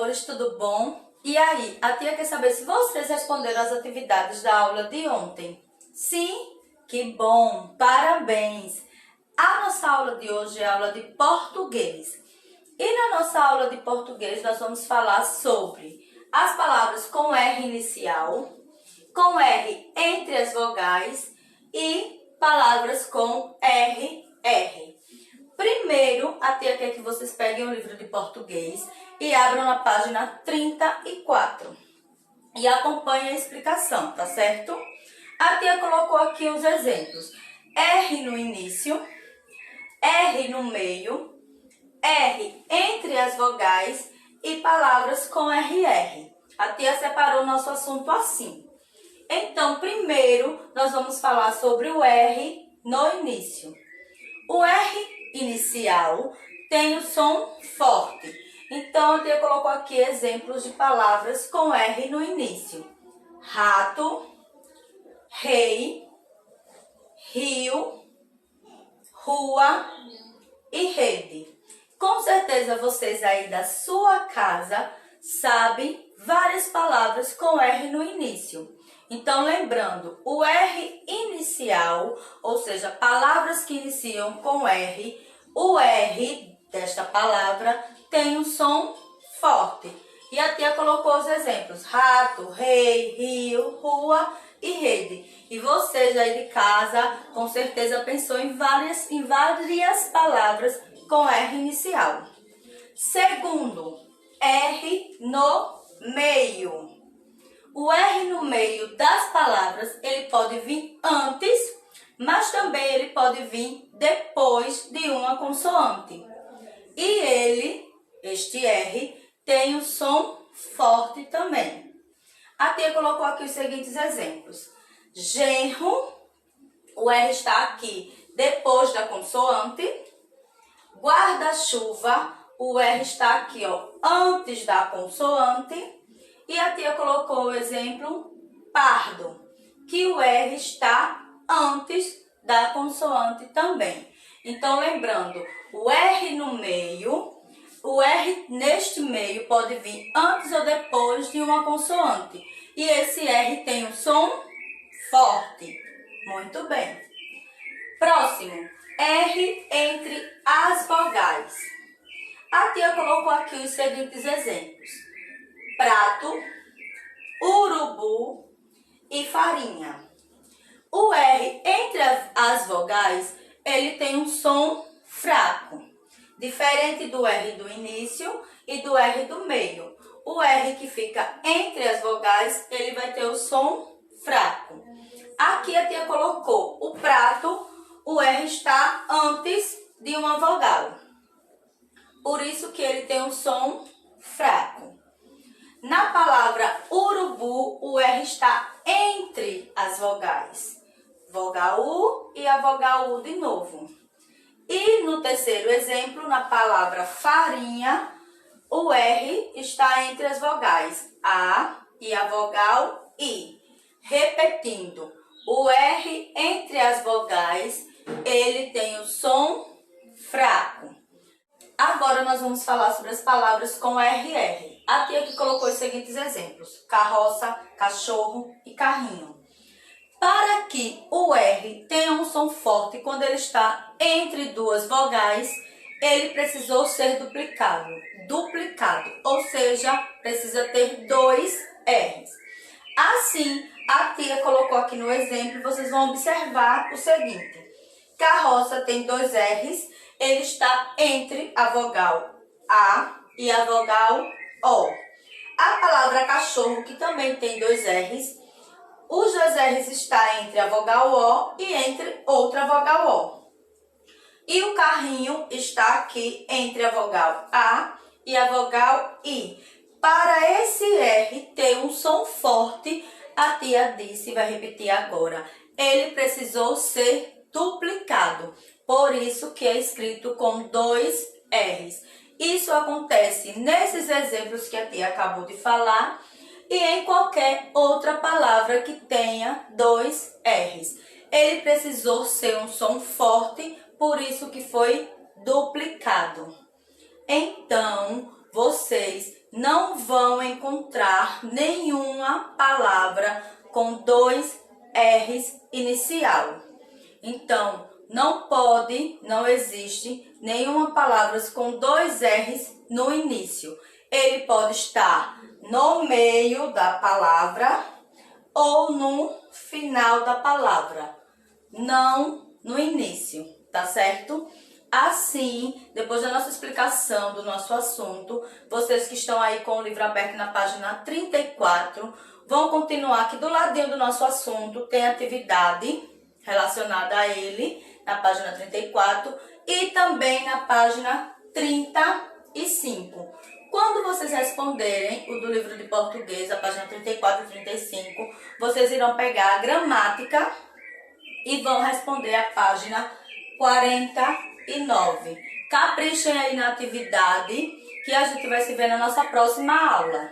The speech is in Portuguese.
professores, tudo bom? E aí, a tia quer saber se vocês responderam as atividades da aula de ontem. Sim? Que bom! Parabéns! A nossa aula de hoje é aula de português. E na nossa aula de português nós vamos falar sobre as palavras com R inicial, com R entre as vogais e palavras com RR. Primeiro, a tia quer que vocês peguem o livro de português e abram na página 34 e acompanhem a explicação, tá certo? A tia colocou aqui os exemplos. R no início, R no meio, R entre as vogais e palavras com RR. A tia separou nosso assunto assim. Então, primeiro, nós vamos falar sobre o R no início. O R inicial tem o som forte. Então, a tia colocou aqui exemplos de palavras com R no início. Rato, rei, rio, rua e rede. Com certeza vocês aí da sua casa sabem várias palavras com R no início. Então, lembrando, o R inicial, ou seja, palavras que iniciam com R, o R desta palavra tem um som forte. E a tia colocou os exemplos: rato, rei, rio, rua e rede. E vocês aí de casa, com certeza pensou em várias palavras com R inicial. Segundo, R no meio. O R no meio das palavras, ele pode vir antes, mas também ele pode vir depois de uma consoante. E este R, tem um som forte também. A tia colocou aqui os seguintes exemplos. Genro, o R está aqui depois da consoante. Guarda-chuva, o R está aqui, antes da consoante. E a tia colocou o exemplo pardo, que o R está antes da consoante também. Então, lembrando, o R no meio, o R neste meio pode vir antes ou depois de uma consoante. E esse R tem um som forte. Muito bem. Próximo, R entre as vogais. A tia colocou aqui os seguintes exemplos. Prato, urubu e farinha. O R entre as vogais, ele tem um som fraco, diferente do R do início e do R do meio. O R que fica entre as vogais, ele vai ter o som fraco. Aqui a tia colocou o prato, o R está antes de uma vogal. Por isso que ele tem um som fraco. Na palavra urubu, o R está entre as vogais. Vogal U e a vogal U de novo. E no terceiro exemplo, na palavra farinha, o R está entre as vogais A e a vogal I. Repetindo, o R entre as vogais, ele tem o som fraco. Agora nós vamos falar sobre as palavras com RR. A tia aqui colocou os seguintes exemplos: carroça, cachorro e carrinho. Para que o R tenha um som forte quando ele está entre duas vogais, ele precisou ser duplicado. Ou seja, precisa ter dois R's. Assim, a tia colocou aqui no exemplo, vocês vão observar o seguinte: carroça tem dois R's, ele está entre a vogal A e a vogal O. A palavra cachorro, que também tem dois R's, os dois R's estão entre a vogal O e entre outra vogal O. E o carrinho está aqui entre a vogal A e a vogal I. Para esse R ter um som forte, a tia disse, vai repetir agora, ele precisou ser duplicado. Por isso que é escrito com dois R's. Isso acontece nesses exemplos que a tia acabou de falar e em qualquer outra palavra que tenha dois R's. Ele precisou ser um som forte, por isso que foi duplicado. Então, vocês não vão encontrar nenhuma palavra com 2 R's inicial. Então, não existe nenhuma palavra com 2 R's no início. Ele pode estar no meio da palavra ou no final da palavra, não no início, tá certo? Assim, depois da nossa explicação do nosso assunto, vocês que estão aí com o livro aberto na página 34, vão continuar aqui do ladinho do nosso assunto, tem atividade relacionada a ele, na página 34 e também na página 35. Quando vocês responderem o do livro de português, a página 34 e 35, vocês irão pegar a gramática e vão responder a página 49. Caprichem aí na atividade, que a gente vai se ver na nossa próxima aula.